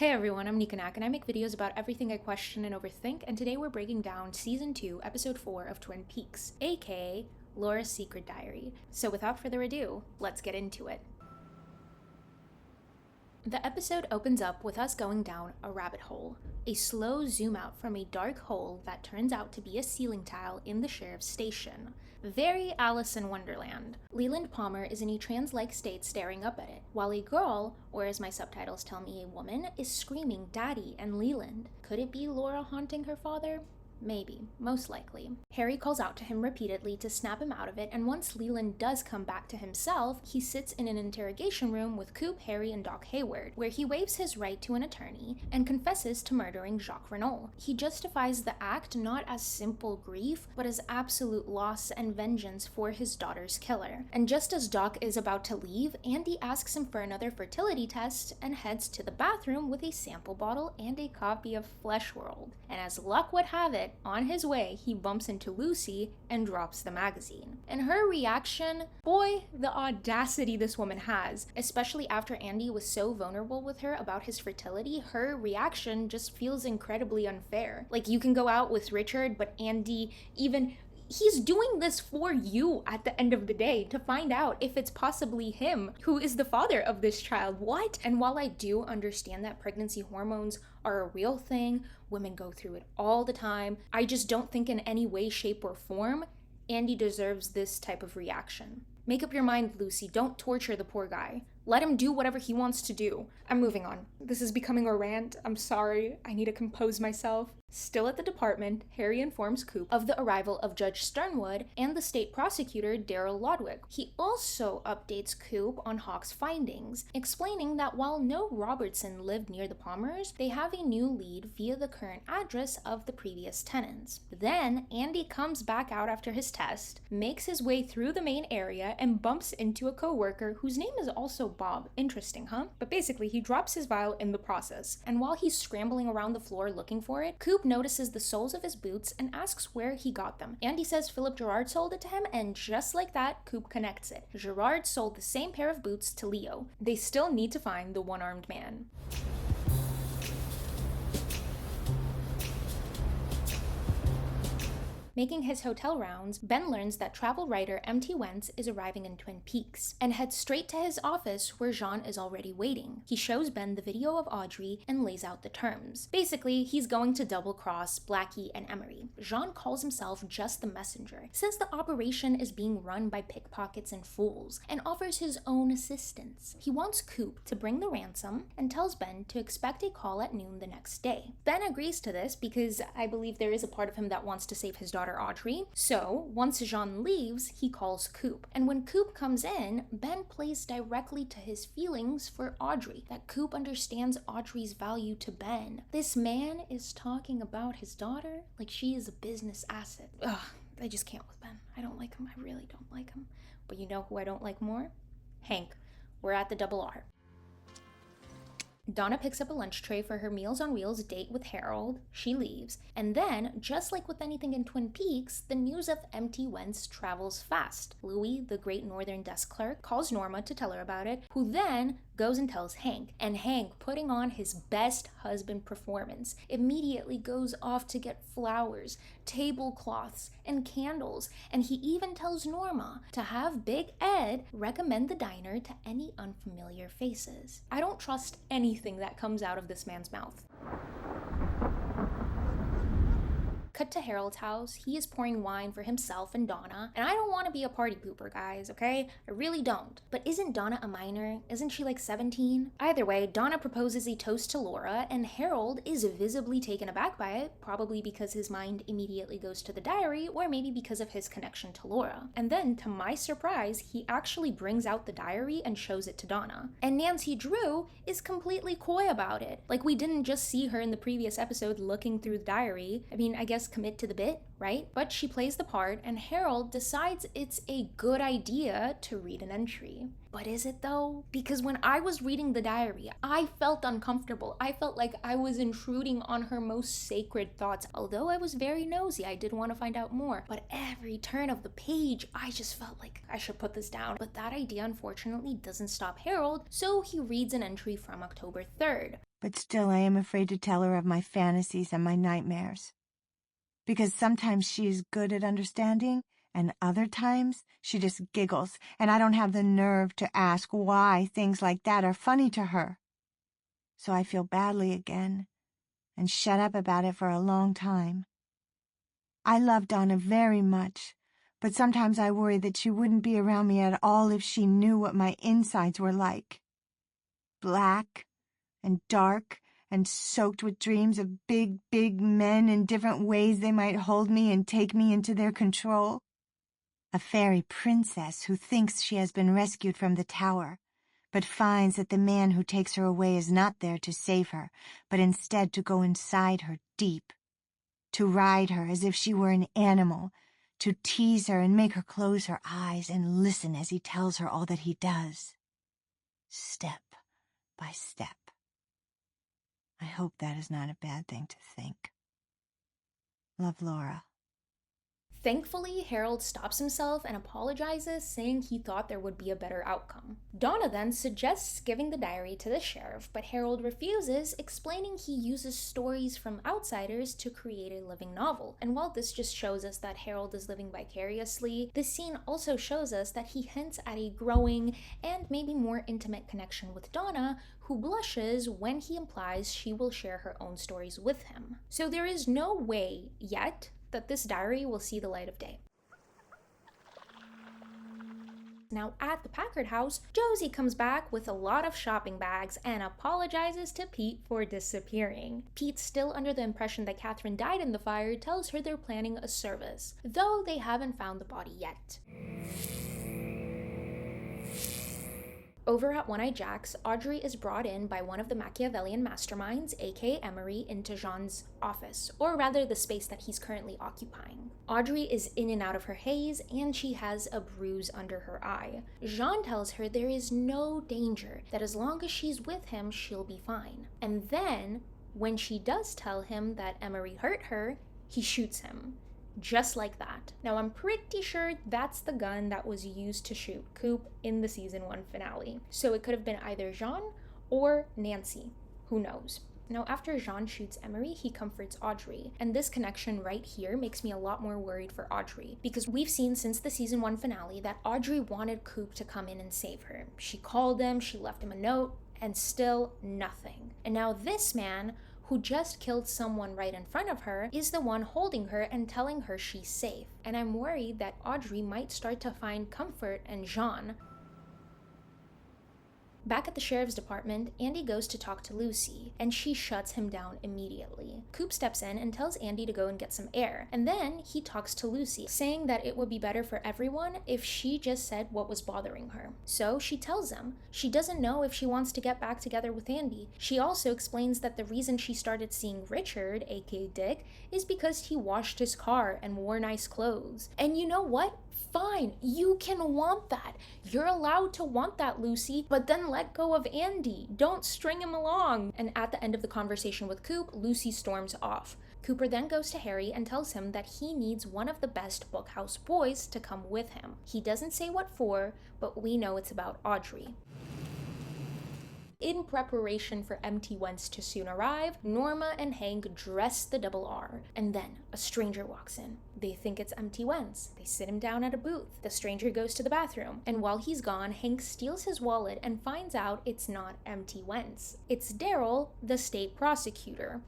Hey everyone, I'm Nikanak and I make videos about everything I question and overthink, and today we're breaking down Season 2, Episode 4 of Twin Peaks, aka Laura's Secret Diary. So without further ado, let's get into it. The episode opens up with us going down a rabbit hole, a slow zoom out from a dark hole that turns out to be a ceiling tile in the sheriff's station. Very Alice in Wonderland. Leland Palmer is in a trance-like state staring up at it, while a girl, or as my subtitles tell me a woman, is screaming Daddy and Leland. Could it be Laura haunting her father? Maybe, most likely. Harry calls out to him repeatedly to snap him out of it, and once Leland does come back to himself, he sits in an interrogation room with Coop, Harry, and Doc Hayward, where he waives his right to an attorney and confesses to murdering Jacques Renault. He justifies the act not as simple grief, but as absolute loss and vengeance for his daughter's killer. And just as Doc is about to leave, Andy asks him for another fertility test and heads to the bathroom with a sample bottle and a copy of Fleshworld. And as luck would have it, on his way, he bumps into Lucy and drops the magazine. And her reaction, boy, the audacity this woman has, especially after Andy was so vulnerable with her about his fertility, her reaction just feels incredibly unfair. Like, you can go out with Richard, but Andy, he's doing this for you at the end of the day to find out if it's possibly him who is the father of this child. What? And while I do understand that pregnancy hormones are a real thing, women go through it all the time, I just don't think in any way, shape, or form Andy deserves this type of reaction. Make up your mind, Lucy. Don't torture the poor guy. Let him do whatever he wants to do. I'm moving on. This is becoming a rant. I'm sorry. I need to compose myself. Still at the department, Harry informs Coop of the arrival of Judge Sternwood and the state prosecutor, Daryl Lodwick. He also updates Coop on Hawk's findings, explaining that while no Robertson lived near the Palmers, they have a new lead via the current address of the previous tenants. Then, Andy comes back out after his test, makes his way through the main area, and bumps into a co-worker whose name is also Bob. Interesting, huh? But basically, he drops his vial in the process, and while he's scrambling around the floor looking for it, Coop notices the soles of his boots and asks where he got them. Andy says Philip Gerard sold it to him, and just like that, Coop connects it. Gerard sold the same pair of boots to Leo. They still need to find the one-armed man. Making his hotel rounds, Ben learns that travel writer M.T. Wentz is arriving in Twin Peaks and heads straight to his office where Jean is already waiting. He shows Ben the video of Audrey and lays out the terms. Basically, he's going to double-cross Blackie and Emery. Jean calls himself just the messenger, says the operation is being run by pickpockets and fools, and offers his own assistance. He wants Coop to bring the ransom and tells Ben to expect a call at noon the next day. Ben agrees to this because I believe there is a part of him that wants to save his daughter Audrey. So, once Jean leaves, he calls Coop. And when Coop comes in, Ben plays directly to his feelings for Audrey, that Coop understands Audrey's value to Ben. This man is talking about his daughter like she is a business asset. Ugh, I just can't with Ben. I don't like him. I really don't like him. But you know who I don't like more? Hank. We're at the Double R. Donna picks up a lunch tray for her Meals on Wheels date with Harold. She leaves. And then, just like with anything in Twin Peaks, the news of M.T. Wentz travels fast. Louis, the Great Northern desk clerk, calls Norma to tell her about it, who then goes and tells Hank. And Hank, putting on his best husband performance, immediately goes off to get flowers, tablecloths, and candles. And he even tells Norma to have Big Ed recommend the diner to any unfamiliar faces. I don't trust anything that comes out of this man's mouth. Cut to Harold's house. He is pouring wine for himself and Donna, and I don't want to be a party pooper, guys, okay? I really don't. But isn't Donna a minor? Isn't she like 17? Either way, Donna proposes a toast to Laura, and Harold is visibly taken aback by it, probably because his mind immediately goes to the diary, or maybe because of his connection to Laura. And then, to my surprise, he actually brings out the diary and shows it to Donna. And Nancy Drew is completely coy about it. Like, we didn't just see her in the previous episode looking through the diary. I mean, I guess commit to the bit, right? But she plays the part, and Harold decides it's a good idea to read an entry. But is it though? Because when I was reading the diary, I felt uncomfortable. I felt like I was intruding on her most sacred thoughts. Although I was very nosy, I did want to find out more. But every turn of the page, I just felt like I should put this down. But that idea unfortunately doesn't stop Harold, so he reads an entry from October 3rd. but still I am afraid to tell her of my fantasies and my nightmares. Because sometimes she is good at understanding, and other times she just giggles, and I don't have the nerve to ask why things like that are funny to her. So I feel badly again, and shut up about it for a long time. I love Donna very much, but sometimes I worry that she wouldn't be around me at all if she knew what my insides were like. Black and dark and soaked with dreams of big, big men in different ways they might hold me and take me into their control. A fairy princess who thinks she has been rescued from the tower, but finds that the man who takes her away is not there to save her, but instead to go inside her deep, to ride her as if she were an animal, to tease her and make her close her eyes and listen as he tells her all that he does, step by step. I hope that is not a bad thing to think. Love, Laura. Thankfully, Harold stops himself and apologizes, saying he thought there would be a better outcome. Donna then suggests giving the diary to the sheriff, but Harold refuses, explaining he uses stories from outsiders to create a living novel. And while this just shows us that Harold is living vicariously, this scene also shows us that he hints at a growing and maybe more intimate connection with Donna, who blushes when he implies she will share her own stories with him. So there is no way yet that this diary will see the light of day. Now at the Packard house, Josie comes back with a lot of shopping bags and apologizes to Pete for disappearing. Pete, still under the impression that Catherine died in the fire, tells her they're planning a service, though they haven't found the body yet. Over at One-Eye Jack's, Audrey is brought in by one of the Machiavellian masterminds, aka Emery, into Jean's office, or rather the space that he's currently occupying. Audrey is in and out of her haze, and she has a bruise under her eye. Jean tells her there is no danger, that as long as she's with him, she'll be fine. And then, when she does tell him that Emery hurt her, he shoots him. Just like that. Now I'm pretty sure that's the gun that was used to shoot Coop in the season 1 finale. So it could have been either Jean or Nancy. Who knows? Now after Jean shoots Emery, he comforts Audrey. And this connection right here makes me a lot more worried for Audrey, because we've seen since the season 1 finale that Audrey wanted Coop to come in and save her. She called him, she left him a note, and still nothing. And now this man, who just killed someone right in front of her, is the one holding her and telling her she's safe. And I'm worried that Audrey might start to find comfort in Jean. Back at the sheriff's department, Andy goes to talk to Lucy, and she shuts him down immediately. Coop steps in and tells Andy to go and get some air, and then he talks to Lucy, saying that it would be better for everyone if she just said what was bothering her. So she tells him she doesn't know if she wants to get back together with Andy. She also explains that the reason she started seeing Richard, aka Dick, is because he washed his car and wore nice clothes. And you know what? Fine, you can want that. You're allowed to want that, Lucy, but then let go of Andy. Don't string him along. And at the end of the conversation with Coop, Lucy storms off. Cooper then goes to Harry and tells him that he needs one of the best Bookhouse boys to come with him. He doesn't say what for, but we know it's about Audrey. In preparation for MT Wentz to soon arrive, Norma and Hank dress the double R, and then a stranger walks in. They think it's MT Wentz. They sit him down at a booth. The stranger goes to the bathroom, and while he's gone, Hank steals his wallet and finds out it's not MT Wentz. It's Daryl, the state prosecutor.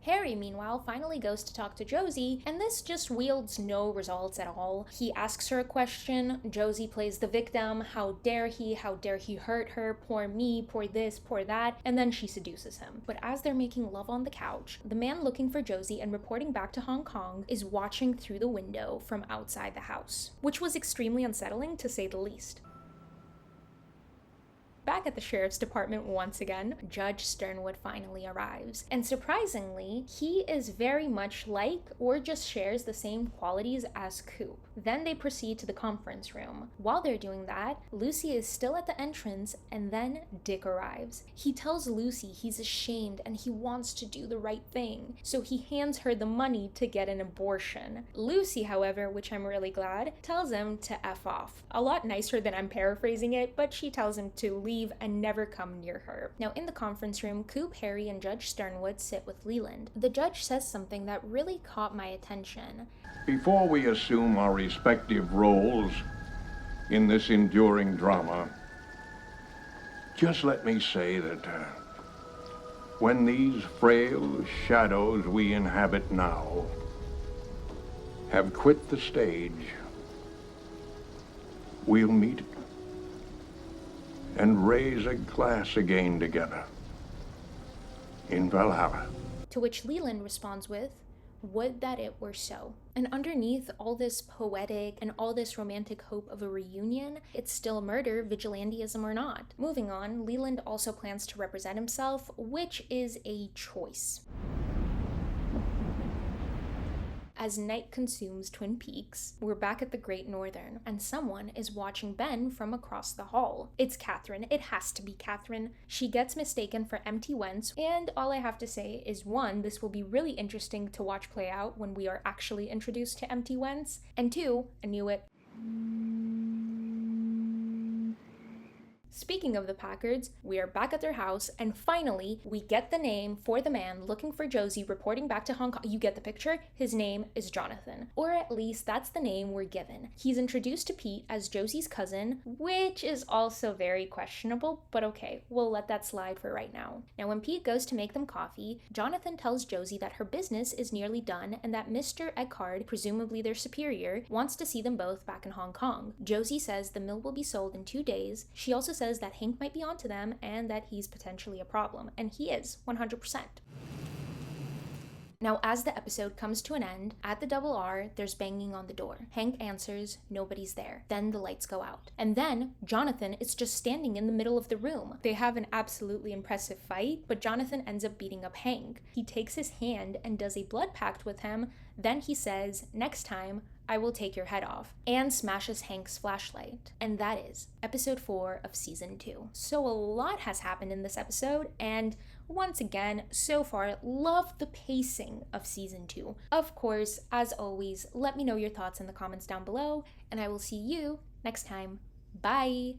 Harry, meanwhile, finally goes to talk to Josie, and this just wields no results at all. He asks her a question, Josie plays the victim, how dare he hurt her, poor me, poor this, poor that, and then she seduces him. But as they're making love on the couch, the man looking for Josie and reporting back to Hong Kong is watching through the window from outside the house, which was extremely unsettling to say the least. Back at the sheriff's department once again, Judge Sternwood finally arrives. And surprisingly, he is very much like or just shares the same qualities as Coop. Then they proceed to the conference room. While they're doing that, Lucy is still at the entrance, and then Dick arrives. He tells Lucy he's ashamed and he wants to do the right thing, so he hands her the money to get an abortion. Lucy, however, which I'm really glad, tells him to F off. A lot nicer than I'm paraphrasing it, but she tells him to leave and never come near her. Now in the conference room, Coop, Harry, and Judge Sternwood sit with Leland. The judge says something that really caught my attention. Before we assume our respective roles in this enduring drama, just let me say that when these frail shadows we inhabit now have quit the stage, we'll meet and raise a glass again together in Valhalla. To which Leland responds with, "Would that it were so." And underneath all this poetic and all this romantic hope of a reunion, it's still murder, vigilantism or not. Moving on, Leland also plans to represent himself, which is a choice. As night consumes Twin Peaks, we're back at the Great Northern, and someone is watching Ben from across the hall. It's Catherine. It has to be Catherine. She gets mistaken for empty Wentz, and all I have to say is, one, this will be really interesting to watch play out when we are actually introduced to empty Wentz, and two, I knew it. Speaking of the Packards, we are back at their house, and finally, we get the name for the man looking for Josie reporting back to Hong Kong. You get the picture? His name is Johnathan. Or at least that's the name we're given. He's introduced to Pete as Josie's cousin, which is also very questionable, but okay, we'll let that slide for right now. Now, when Pete goes to make them coffee, Johnathan tells Josie that her business is nearly done and that Mr. Eckhard, presumably their superior, wants to see them both back in Hong Kong. Josie says the mill will be sold in 2 days. She also says that Hank might be onto them and that he's potentially a problem, and he is 100%. Now, as the episode comes to an end, at the Double R, there's banging on the door. Hank answers, nobody's there. Then the lights go out. And then Johnathan is just standing in the middle of the room. They have an absolutely impressive fight, but Johnathan ends up beating up Hank. He takes his hand and does a blood pact with him. Then he says, next time, I will take your head off, and smashes Hank's flashlight. And that is episode 4 of season 2. So a lot has happened in this episode, and once again, so far, love the pacing of season 2. Of course, as always, let me know your thoughts in the comments down below, and I will see you next time. Bye!